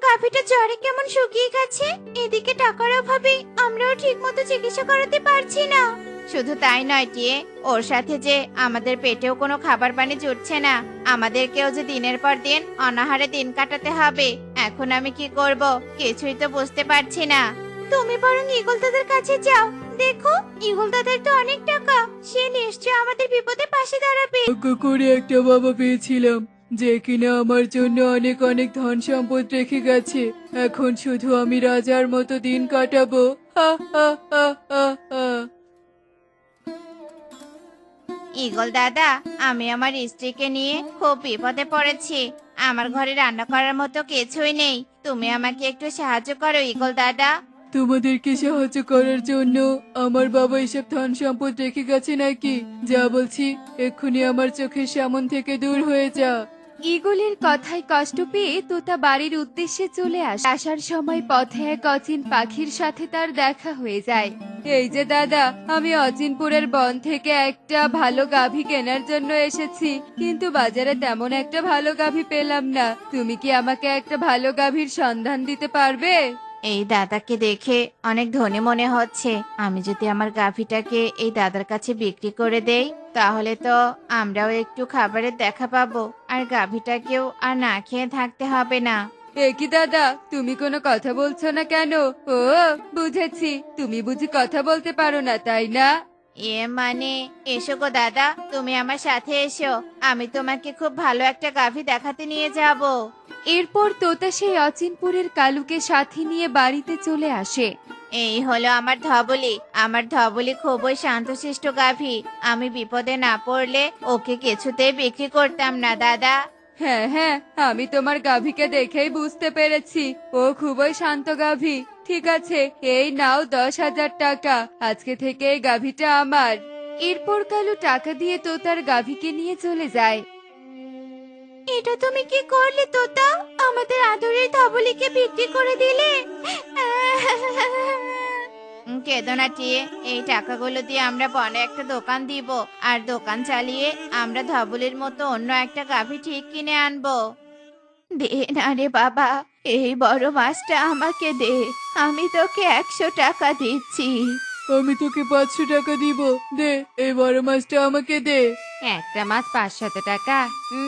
গাভীটা জ্বরে কেমন শুকিয়ে গেছে। এদিকে টাকার অভাবে আমরাও ঠিকমতো চিকিৎসা করাতে পারছি না। শুধু তাই নয় টিয়ে, ওর সাথে যে আমাদের পেটেও কোনো খাবার পানি জুটছে না। আমাদেরকেও যে দিনের পর দিন অনাহারে দিন কাটাতে হবে। এখন আমি কি করব কিছুই তো বুঝতে পারছি না। তুমি বরং ঈগল দাদার কাছে যাও। দেখো, ঈগল দাদার তো অনেক টাকা, সে নিশ্চয় আমাদের বিপদে পাশে দাঁড়াবে। ভাগ্য করে একটা বাবা পেয়েছিলাম যে কিনা আমার জন্য অনেক অনেক ধন সম্পদ রেখে গেছে। এখন শুধু আমি রাজার মতো দিন কাটাবো। হা হা হা হা হা। ঈগল দাদা, আমি আমার স্ত্রীকে নিয়ে খুব বিপদে পড়েছি। আমার ঘরে রান্না করার মতো কিছুই নেই। তুমি আমাকে একটু সাহায্য করো ঈগল দাদা। তোমাদেরকে সাহায্য করার জন্য আমার বাবা এসব ধন সম্পদ রেখে গেছে নাকি? যা বলছি এক্ষুনি আমার চোখের সামন থেকে দূর হয়ে যা। ঈগলের কথায় কষ্ট পেয়ে তোতা বাড়ির উদ্দেশ্যে চলে আসে। আসার সময় পথে এক অচিন পাখির সাথে তার দেখা হয়ে যায়। এই যে দাদা, আমি অচিনপুরের বন থেকে একটা ভালো গাভী কেনার জন্য এসেছি, কিন্তু বাজারে তেমন একটা ভালো গাভী পেলাম না। তুমি কি আমাকে একটা ভালো গাভীর সন্ধান দিতে পারবে? এই দাদাকে দেখে অনেক ধনী মনে হচ্ছে। আমি যদি আমার গাভীটাকে এই দাদার কাছে বিক্রি করে দেই, তাহলে তো আমরাও একটু খাবারের দেখা পাবো, আর গাভীটাকেও আর না খেয়ে থাকতে হবে না। কি দাদা, তুমি কোনো কথা বলছো না কেন? ও বুঝেছি, তুমি বুঝি কথা বলতে পারো না, তাই না? মানে, এসো গো দাদা, তুমি আমার সাথে এসো। আমি তোমাকে খুব ভালো একটা গাভী দেখাতে নিয়ে যাব। এরপর তোতা সেই অচিনপুরের কালুকে সাথে নিয়ে বাড়িতে চলে আসে। এই হলো আমার ধবলি। আমার ধবলি খুবই শান্তশিষ্ট গাভী। আমি বিপদে না পড়লে ওকে কিছুতেই বিক্রি করতাম না দাদা। হ্যাঁ হ্যাঁ, আমি তোমার গাভীকে দেখেই বুঝতে পেরেছি, ও খুবই শান্ত গাভী। ঠিক আছে, এই নাও 10,000 টাকা। আজকে থেকে এই গাভীটা আমার। এরপর কালু টাকা দিয়ে তোতার গাভীকে নিয়ে চলে যায়। এটা তুমি কি করলে তোতা? আমাদের আদরের ধবলিকে বিক্রি করে দিলে। কেঁদো না টিয়ে, এই টাকাগুলো দিয়ে আমরা বড় একটা দোকান দিব, আর দোকান চালিয়ে আমরা ধবলির মতো অন্য একটা গাভী ঠিক কিনে আনবো। দে না রে বাবা, এই বড় মাছটা আমাকে দে। আমি তোকে 100 টাকা দিচ্ছি। আমি তোকে 500 টাকা দিব। দে, এই বড় মাছটা আমাকে দে। একটা মাছ 500 টাকা?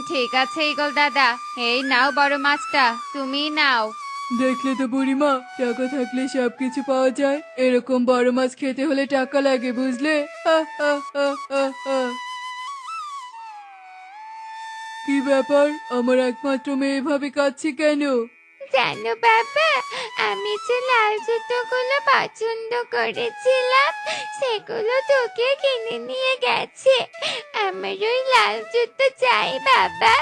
ঠিক আছে ঈগল দাদা, এই নাও বড় মাছটা, তুমি নাও। দেখলে তো বুড়িমা, টাকা থাকলে সবকিছু পাওয়া যায়। এরকম বড় মাছ খেতে হলে টাকা লাগে, বুঝলে? হা হা হা হা হা। কি ব্যাপার, আমার একমাত্র মেয়ে এভাবে কাঁদছে কেন? জানো বাবা, আমি যে লাল জুতোগুলো পছন্দ করেছিলাম, সেগুলো তোকে কিনে নিয়ে গেছে। আমার ওই লাল জুতো চাই বাবা।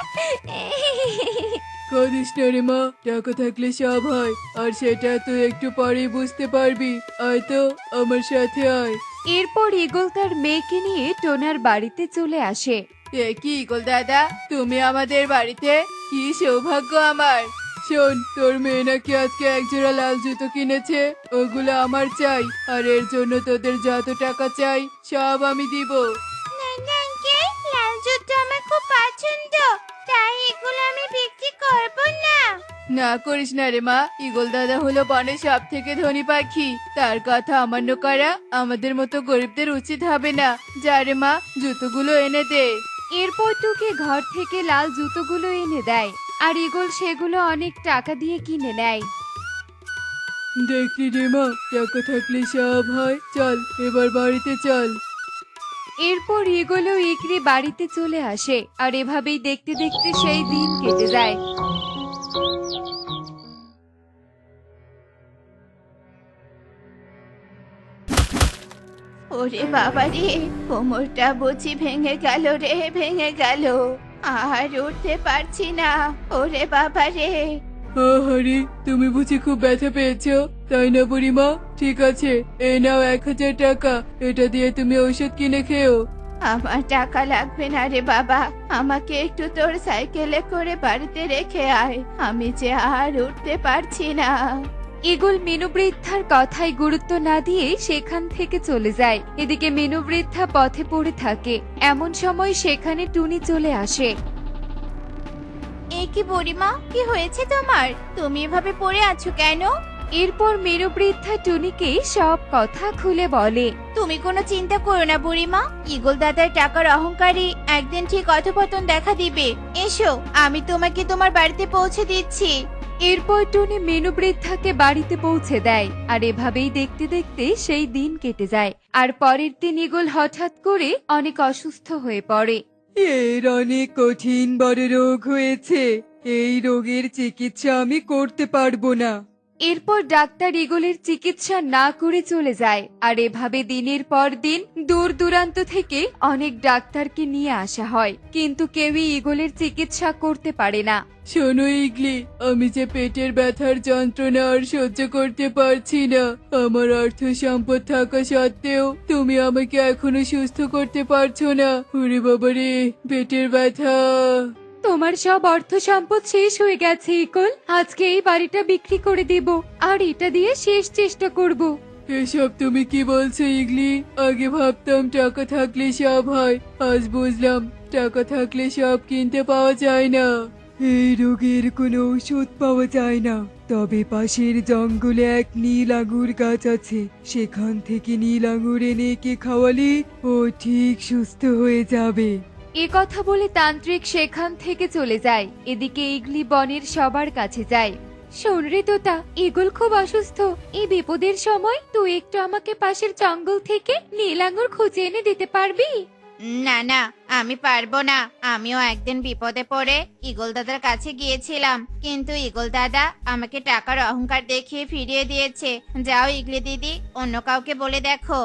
কাঁদিস না রে মা, টাকা থাকলে সব হয়, আর সেটা তুই একটু পরেই বুঝতে পারবি। আয় তো আমার সাথে আয়। এরপর ঈগল তার মেয়েকে নিয়ে টোনার বাড়িতে চলে আসে। কি ইগল দাদা, তুমি আমাদের বাড়িতে? কি সৌভাগ্য আমার। শোন, তোর মেয়ে নাকি আজকে একজোড়া লাল জুতো কিনেছে। ওগুলো আমার চাই, আর এর জন্য তোদের যত টাকা চাই সব আমি দিব। লাল জুতো আমার খুব পছন্দ, তাই এগুলো আমি বিক্রি করব না। না করিস না রে মা, ইগল দাদা হলো বনের সব থেকে ধনী পাখি। তার কথা অমান্য করা আমাদের মতো গরিবদের উচিত হবে না। যা রে মা, জুতোগুলো এনে দে। এরপর টুকি ঘর থেকে লাল জুতোগুলো এনে দেয়, আর ঈগল সেগুলো অনেক টাকা দিয়ে কিনে নেয়। দেখলি রে মা, টাকা থাকলে সব হয়। চল এবার বাড়িতে চল। এরপর ঈগল ও ইকরি বাড়িতে চলে আসে, আর এভাবেই দেখতে দেখতে সেই দিন কেটে যায়। ওরে বাবা রে, কোমরটা বুঝি ভেঙে গেল রে, ভেঙে গেল। আর উঠতে পারছি না। ওরে বাবা রে। আহারে, তুমি বুঝি খুব ব্যথা পেয়েছো, তাই না বুড়িমা? ঠিক আছে, এই নাও 1000 টাকা। এটা দিয়ে তুমি ঔষধ কিনে খেও। আমার টাকা লাগবে না রে বাবা, আমাকে একটু তোর সাইকেলে করে বাড়িতে রেখে আয়। আমি যে আর উঠতে পারছি না। ঈগল মিনু বৃদ্ধার কথায় গুরুত্ব না দিয়ে সেখান থেকে চলে যায়। এদিকে মিনু বৃদ্ধা পথে পড়ে থাকে। এমন সময় সেখানে টুনি চলে আসে। এ কি বুড়িমা, কি হয়েছে তোমার? তুমি এভাবে পড়ে আছো কেন? এরপর মেরু বৃদ্ধা টুনিকে সব কথা খুলে বলে। তুমি কোনো চিন্তা করো না বুড়িমা, ঈগল দাদার টাকার অহংকারী একদিন ঠিক অধপতন দেখা দিবে। এসো, আমি তোমাকে তোমার বাড়িতে পৌঁছে দিচ্ছি। এরপর টুনি মেনু বৃদ্ধাকে বাড়িতে পৌঁছে দেয়, আর এভাবেই দেখতে দেখতে সেই দিন কেটে যায়। আর পরের দিন ঈগল হঠাৎ করে অনেক অসুস্থ হয়ে পড়ে। এর অনেক কঠিন বড় রোগ হয়েছে, এই রোগের চিকিৎসা আমি করতে পারবো না। এরপর ডাক্তার ঈগলের চিকিৎসা না করে চলে যায়। আর এভাবে দিনের পর দিন দূর দূরান্ত থেকে অনেক ডাক্তারকে নিয়ে আসা হয়, কিন্তু কেউই ঈগলের চিকিৎসা করতে পারে না। শোনো ইগলি, আমি যে পেটের ব্যথার যন্ত্রণা আর সহ্য করতে পারছি না। আমার অর্থ সম্পদ থাকা সত্ত্বেও তুমি আমাকে এখনো সুস্থ করতে পারছো না। ওরে বাবারে, পেটের ব্যথা। তোমার সব অর্থ সম্পদ শেষ হয়ে গেছে ঈগল। আজকে এই বাড়িটা বিক্রি করে দেব, আর এটা দিয়ে শেষ চেষ্টা করব। এসব তুমি কি বলছো ইগলি? আগে ভাবতাম টাকা থাকলে সব হয়, আজ বুঝলাম টাকা থাকলে সব কিনতে পাওয়া যায় না। এই রোগের কোনো ওষুধ পাওয়া যায় না, তবে পাশের জঙ্গলে এক নীল আঙুর গাছ আছে, সেখান থেকে নীল আঙুর এনে একে খাওয়ালে ও ঠিক সুস্থ হয়ে যাবে। এ কথা বলে তান্ত্রিক সেখান থেকে চলে যায়। এদিকে ইগলি বনের সবার কাছে যায়। শোন রে তোতা, ঈগল খুব অসুস্থ। এই বিপদের সময় তুই একটু আমাকে পাশের জঙ্গল থেকে নীল আঙুর খুঁজে এনে দিতে পারবি? না না, আমি পারবো না। আমিও একদিন বিপদে পড়ে ঈগল দাদার কাছে গিয়েছিলাম, কিন্তু ঈগল দাদা আমাকে টাকার অহংকার দেখিয়ে ফিরিয়ে দিয়েছে। যাও ইগলি দিদি, অন্য কাউকে বলে দেখো।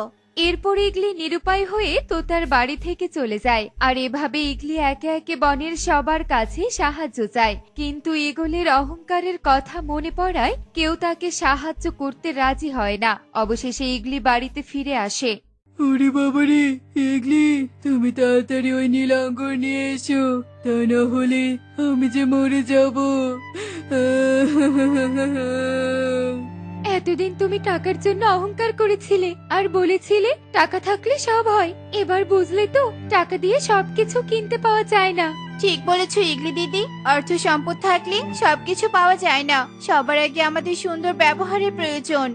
এরপর ইগলি নিরুপায় হয়ে তোতার বাড়ি থেকে চলে যায়। আর এভাবে ইগলি একে একে বনের সবার কাছে সাহায্য চায়, কিন্তু ঈগলের অহংকারের কথা মনে পড়ায় কেউ তাকে সাহায্য করতে রাজি হয় না। অবশেষে ইগলি বাড়িতে ফিরে আসে। ওরে বাবারে, ইগলি, তুমি তাড়াতাড়ি ওই নীল আঙ্গুর নিয়ে এসো, তা না হলে আমি যে মরে যাব। এতদিন তুমি টাকার জন্য অহংকার করেছিলে আর বলেছিলে টাকা থাকলে সব হয়। এবার বুঝলে তো, টাকা দিয়ে সবকিছু কিনতে পাওয়া যায় না। ঠিক বলেছো ইগলি দিদি, অর্থ সম্পদ থাকলে সবকিছু পাওয়া যায় না। সবার আগে আমাদের সুন্দর ব্যবহারের প্রয়োজন।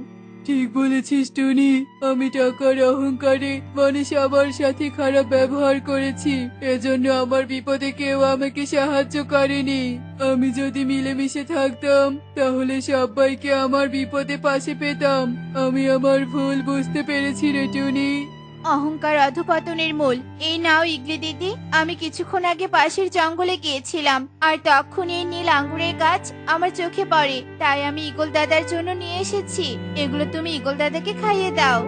ঠিক বলেছিস টুনি, আমি টাকার অহংকারে মানে সবার সাথে খারাপ ব্যবহার করেছি। এজন্য আমার বিপদে কেউ আমাকে সাহায্য করেনি। আমি যদি মিলেমিশে থাকতাম তাহলে সবাইকে আমার বিপদে পাশে পেতাম। আমি আমার ভুল বুঝতে পেরেছি রে টুনি। অহংকার অধপতনের মূল। এই নাও ইগলি দিদি, আমি কিছুক্ষণ আগে পাশের জঙ্গলে গিয়েছিলাম, আর তখন এই নীল আঙ্গুরের গাছ আমার চোখে পড়ে, তাই আমি ঈগল দাদার জন্য নিয়ে এসেছি। এগুলো তুমি ঈগল দাদাকে খাইয়ে দাও।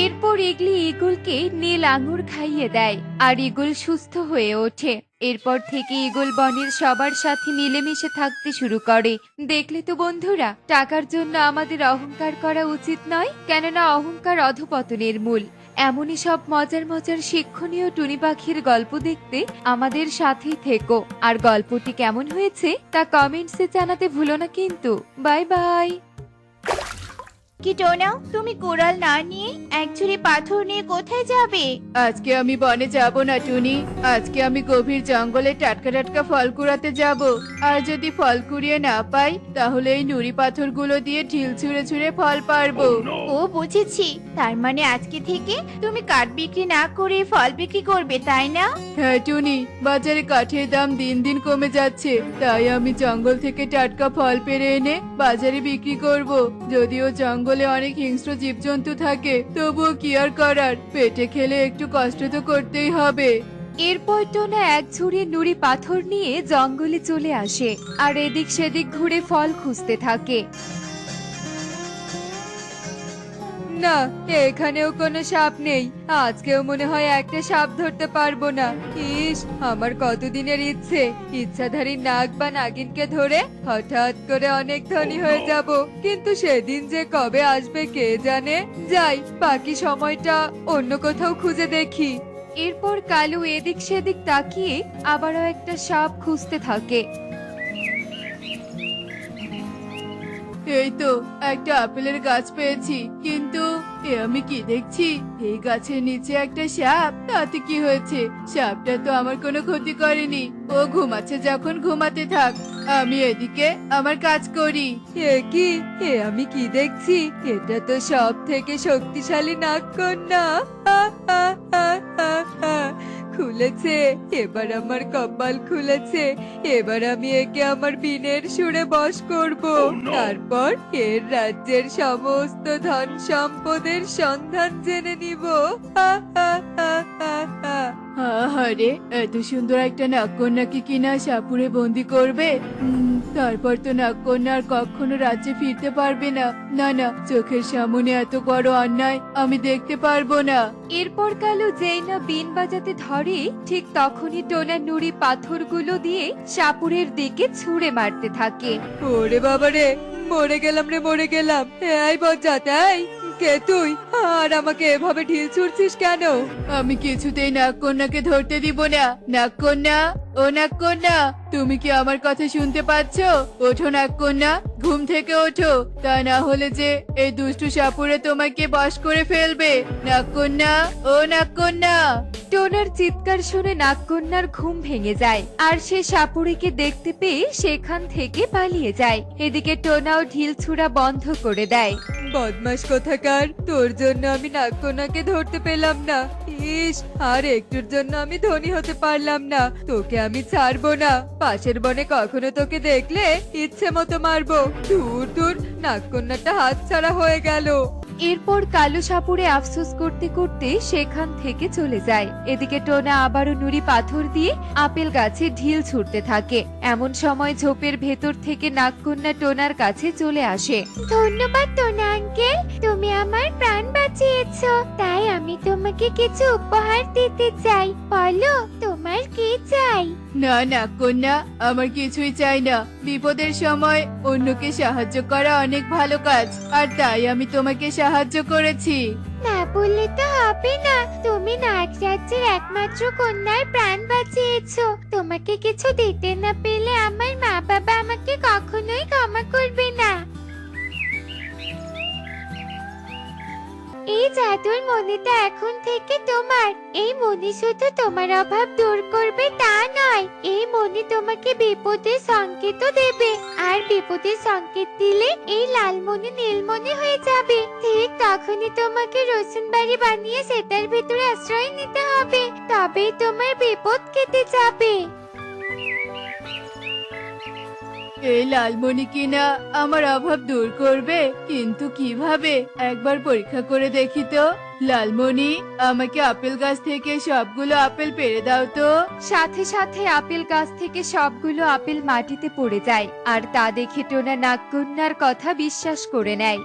এরপর ইগলি ঈগলকে নীল আঙুর খাইয়ে দেয়, আর ঈগল সুস্থ হয়ে ওঠে। এরপর থেকে ঈগল বনের সবার সাথে মিলেমিশে থাকতে শুরু করে। দেখলে তো বন্ধুরা, টাকার জন্য আমাদের অহংকার করা উচিত নয়, কেননা অহংকার অধপতনের মূল। এমনই সব মজার মজার শিক্ষণীয় টুনি পাখির গল্প দেখতে আমাদের সাথেই থেকো। আর গল্পটি কেমন হয়েছে তা কমেন্টসে জানাতে ভুলো না কিন্তু। Bye bye. কি টোনা, তুমি কোরাল না নিয়ে এক ঝুড়ি পাথর নিয়ে কোথায় যাবে? আজকে আমি বনে যাব না টুনি, আজকে আমি গভীর জঙ্গলে টাটকা টাটকা ফল কুড়াতে যাব। আর যদি ফল কুড়িয়ে না পাই তাহলে এই নুড়ি পাথরগুলো দিয়ে ঢিল ছুঁড়ে ছুঁড়ে ফল পারবো। ও বুঝেছি, তার মানে আজকে থেকে তুমি কাঠ বিক্রি না করে ফল বিক্রি করবে, তাই না? হ্যাঁ টুনি, বাজারে কাঠের দাম দিন দিন কমে যাচ্ছে, তাই আমি জঙ্গল থেকে টাটকা ফল পেড়ে এনে বাজারে বিক্রি করব। যদিও জঙ্গলে অনেক হিংস্র জীবজন্তু থাকে, তবুও কি আর করার, পেটে খেলে একটু কষ্ট তো করতেই হবে। এরপর টোনা এক ঝুড়ি নুড়ি পাথর নিয়ে জঙ্গলে চলে আসে, আর এদিক সেদিক ঘুরে ফল খুঁজতে থাকে। না, এখানেও কোনো সাপ নেই। আজকেও মনে হয় একটা সাপ ধরতে পারবো না। ইস, আমার কতদিনের ইচ্ছাধারী নাগ বা নাগিনকে ধরে হঠাৎ করে অনেক ধনী হয়ে যাব, কিন্তু সেদিন যে কবে আসবে কে জানে। যাই, বাকি সময়টা অন্য কোথাও খুঁজে দেখি। এরপর কালু এদিক সেদিক তাকিয়ে আবারও একটা সাপ খুঁজতে থাকে। এই তো একটা আপেলের গাছ পেয়েছি, কিন্তু এ আমি কি দেখছি? এই গাছের নিচে একটা সাপ, তাতে কি হয়েছে? সাপটা তো আমার কোনো ক্ষতি করেনি, ও ঘুমাচ্ছে যখন ঘুমাতে থাক। আমি এদিকে আমার কাজ করি। এ কি, আমি কি দেখছি? এটা তো সব থেকে শক্তিশালী নাগকন্যা। খুলেছে, এবার আমার কপাল খুলেছে। এবার আমি একে আমার বিনের সুরে বশ করব। তারপর এর রাজ্যের সমস্ত ধন সম্পদের সন্ধান জেনে নিব। আরে এত সুন্দর একটা নাগকন্যাকে কিনা সাপুরে বন্দি করবে। তারপর তো নাগকন্যা আর কখনো রাজ্যে ফিরতে পারবে না। না না, চোখের সামনে এত বড় অন্যায় আমি দেখতে পারবো না। এরপর কালু যেই না বিন বাজাতে ধরে, ঠিক তখনই টোনা নুড়ি পাথরগুলো দিয়ে সাপুরের দিকে ছুঁড়ে মারতে থাকে। ওরে বাবারে, মরে গেলাম রে, মরে গেলাম। এই বজ্জাতাই, কে তুই? আর আমাকে এভাবে ঢিল ছুড়ছিস কেন? আমি কিছুতেই নাগকন্যাকে ধরতে দিব না। নাগকন্যা, ও নাগকন্যা, তুমি কি আমার কথা শুনতে পাচ্ছ? ওঠো নাগকন্যা, ঘুম থেকে ওঠো, তা না হলে যে এই দুষ্টু সাপুরে তোমাকে বশ করে ফেলবে। নাগকন্যা, ও নাগকন্যা। টোনার চিৎকার শুনে নাগকন্যার ঘুম ভেঙে যায়, আর সে সাপুড়িকে দেখতে পেয়ে সেখান থেকে পালিয়ে যায়। এদিকে টোনাও ঢিল ছুড়া বন্ধ করে দেয়। বদমাস কোথাকার, তোর জন্য আমি নাগকন্যাকে ধরতে পেলাম না। ইস, আর একটুর জন্য আমি ধনী হতে পারলাম না। তোকে আমি ছাড়বো না। পাশের বনে কখনো তোকে দেখলে ইচ্ছে মতো মারবো। দূর দূর, নাগকন্যাটা হাতছাড়া হয়ে গেল। এরপর কালো সাপুড়ে আফসোস করতে করতে সেখান থেকে চলে যায়। এদিকে টোনা আবারও নুড়ি পাথর দিয়ে আপেল গাছে ঢিল ছুটতে থাকে। এমন সময় ঝোপের ভেতর থেকে নাগকন্যা টোনার কাছে চলে আসে। ধন্যবাদ টোনা আঙ্কেল, তুমি আমার প্রাণ বাঁচিয়েছো। তাই আমি তোমাকে কিছু উপহার দিতে চাই। বলো তোমার কি চাই? না নাগকন্যা, আমার কিছুই চাই না। বিপদের সময় অন্যকে সাহায্য করা অনেক ভালো কাজ, আর তাই আমি তোমাকে সাহায্য করেছি। না বললে তো হবে না, তুমি নাগ রাজ্যের একমাত্র কন্যার প্রাণ বাঁচিয়েছো। তোমাকে কিছু দিতে না পেলে আমার মা বাবা আমাকে কখনোই ক্ষমা করবে না। এই জাদুর মণিটা এখন থেকে তোমার। এই মণি শুধু তোমার অভাব দূর করবে তা নয়, এই মণি তোমাকে বিপদের সংকেতও দেবে। আর বিপদের সংকেত দিলে এই লাল মণি নীল মণি হয়ে যাবে। ঠিক তখনই তোমাকে রসুন বাড়ি বানিয়ে সেটার ভিতরে আশ্রয় নিতে হবে, তবেই তোমার বিপদ কেটে যাবে। এই লালমণি কিনা আমার অভাব দূর করবে, কিন্তু কিভাবে? একবার পরীক্ষা করে দেখি তো। লালমণি, আমাকে আপেল গাছ থেকে সবগুলো আপেল পেড়ে দাও তো। সাথে সাথে আপেল গাছ থেকে সবগুলো আপেল মাটিতে পড়ে যায়, আর তা দেখে টোনা নাগকন্যার কথা বিশ্বাস করে নেয়,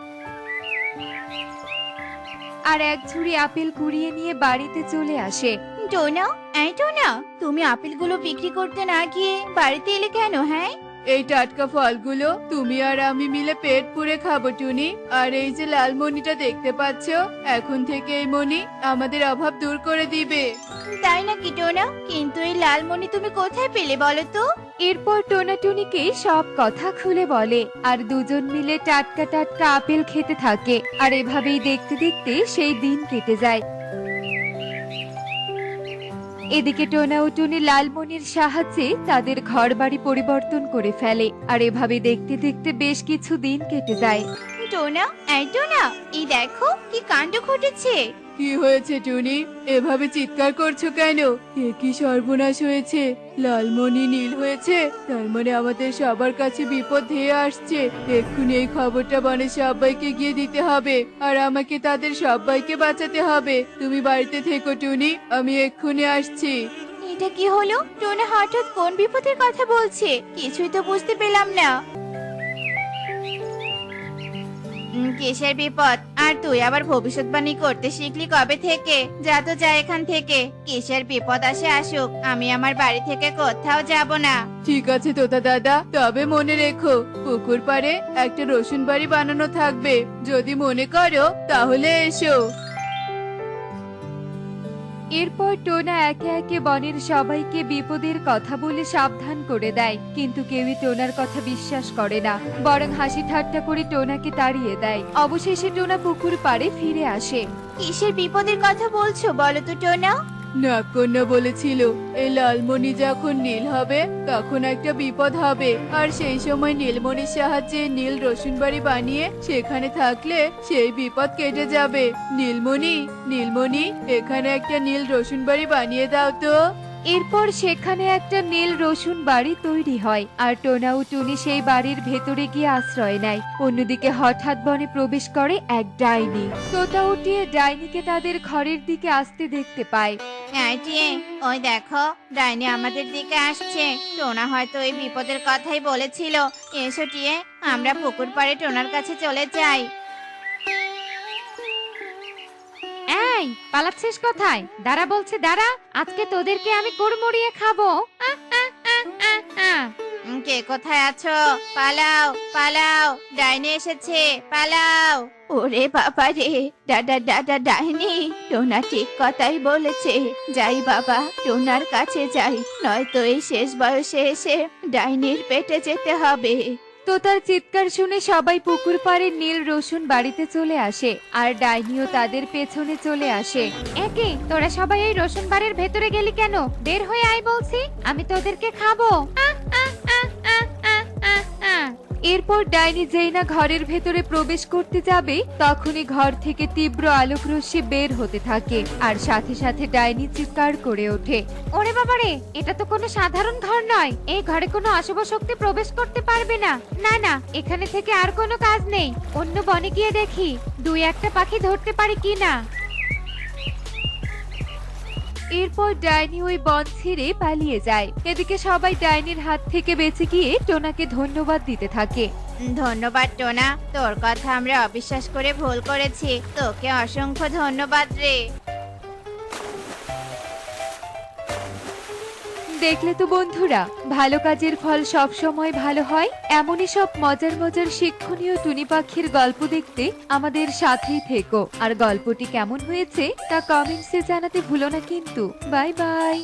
আর এক ঝুড়ি আপেল কুড়িয়ে নিয়ে বাড়িতে চলে আসে। টোনা, এই টোনা, তুমি আপেলগুলো বিক্রি করতে না গিয়ে বাড়িতে এলে কেন? হ্যাঁ, এই টাটকা ফলগুলো তুমি আর আমি মিলে পেট পুড়ে খাবো টুনি। আর এই যে লাল মণিটা দেখতে পাচ্ছ, এখন থেকে এই মণি আমাদের অভাব দূর করে দিবে। তাই নাকি টোনা? কিন্তু এই লাল মণি তুমি কোথায় পেলে বলো তো? এরপর টোনা টুনিকে সব কথা খুলে বলে, আর দুজন মিলে টাটকা টাটকা আপেল খেতে থাকে। আর এভাবেই দেখতে দেখতে সেই দিন কেটে যায়। এদিকে টোনা ও টুনি লালমণির সাহায্যে তাদের ঘর বাড়ি পরিবর্তন করে ফেলে, আর এভাবে দেখতে দেখতে বেশ কিছু দিন কেটে যায়। টোনা, এই টোনা, এই দেখো কি কাণ্ড ঘটেছে। কি হয়েছে টুনি? এভাবে চিৎকার করছো কেন? এ কি সর্বনাশ হয়েছে? লালমণি নীল হয়েছে, তার মানে আমাদের সবার কাছে বিপদ ধেয়ে আসছে। এক্ষুনি এই খবরটা বনে সবাইকে গিয়ে দিতে হবে, আর আমাকে তাদের সবাইকে বাঁচাতে হবে। তুমি বাড়িতে থেকো টুনি, আমি এক্ষুনি আসছি। এটা কি হলো? টোনা হঠাৎ কোন বিপদের কথা বলছে? কিছুই তো বুঝতে পেলাম না। কিসের বিপদ? আর তুই আবার ভবিষ্যৎবাণী করতে শিখলি কবে থেকে? যা তো যা এখান থেকে। কিসের বিপদ আসে আসুক, আমি আমার বাড়ি থেকে কোথাও যাব না। ঠিক আছে তোতা দাদা, তবে মনে রেখো পুকুর পাড়ে একটা রসুন বাড়ি বানানো থাকবে। যদি মনে করো তাহলে এসো। এরপর টোনা একে একে বনের সবাইকে বিপদের কথা বলে সাবধান করে দেয়, কিন্তু কেউই টোনার কথা বিশ্বাস করে না, বরং হাসি ঠাট্টা করে টোনাকে তাড়িয়ে দেয়। অবশেষে টোনা পুকুর পাড়ে ফিরে আসে। কিসের বিপদের কথা বলছো বলো তো টোনা? নাগকন্যা বলেছিল এই লালমণি যখন নীল হবে তখন একটা বিপদ হবে, আর সেই সময় নীলমণির সাহায্যে নীল রসুন বাড়ি বানিয়ে সেখানে থাকলে সেই বিপদ কেটে যাবে। নীলমণি, নীলমণি, এখানে একটা নীল রসুন বাড়ি বানিয়ে দাও তো। এরপর সেখানে একটা নীল রসুন বাড়ি তৈরি হয়, আর টোনা ও টুনি সেই বাড়ির ভেতরে গিয়ে আশ্রয় নেয়। অন্যদিকে হঠাৎ বনে প্রবেশ করে এক ডাইনি। তোতা উঠিয়ে ডাইনিকে তাদের ঘরের দিকে আসতে দেখতে পায়। এই টিয়ে, ওই দেখো ডাইনি আমাদের দিকে আসছে। টোনা হয়তো এই বিপদের কথাই বলেছিল। এসো টিয়ে, আমরা পুকুর পাড়ে টোনার কাছে চলে যাই। এই পালাচ্ছিস কোথায়? দাঁড়া বলছে দাঁড়া, আজকে তোদেরকে আমি কুড়মুড়িয়ে খাবো। কে কোথায় আছো? পালাও পালাও, ডাইনি এসেছে, পালাও। ওরে বাবা রে, দাদা দাদা ডাইনি, টোনা ঠিক কথাই বলেছে। যাই বাবা, টোনার কাছে যাই, নয়তো এই শেষ বয়সে এসে ডাইনির পেটে যেতে হবে। তোতার চিৎকার শুনে সবাই পুকুর পাড়ে নীল রসুন বাড়িতে চলে আসে, আর ডাইনিও তাদের পেছনে চলে আসে। একে তোরা সবাই এই রসুন বাড়ির ভেতরে গেলি কেন? বের হয়ে আয় বলছি, আমি তোদেরকে খাবো। এরপর ডাইনি যেই না ঘরের ভেতরে প্রবেশ করতে যাবে তখনই ঘর থেকে তীব্র আলোক রশ্মি বের হতে থাকে, আর সাথে সাথে ডাইনি চিৎকার করে ওঠে, ওরে বাবারে, এটা তো কোনো সাধারণ ঘর নয়। এই ঘরে কোনো অশুভ শক্তি প্রবেশ করতে পারবে না। না না, এখানে থেকে আর কোনো কাজ নেই। অন্য বনে গিয়ে দেখি দুই একটা পাখি ধরতে পারি কিনা। এরপর ডাইনি ওই বন ছেড়ে পালিয়ে যায়। এদিকে সবাই ডাইনির হাত থেকে বেঁচে গিয়ে টোনাকে ধন্যবাদ দিতে থাকে। ধন্যবাদ টোনা, তোর কথা আমরা অবিশ্বাস করে ভুল করেছি। তোকে অসংখ্য ধন্যবাদ রে। দেখলে তো বন্ধুরা, ভালো কাজের ফল সব সময় ভালো হয়। এমনই সব মজার মজার শিক্ষণীয় টুনি পাখির গল্প দেখতে আমাদের সাথেই থেকো। আর গল্পটি কেমন হয়েছে তা কমেন্টসে জানাতে ভুলো না কিন্তু। Bye bye.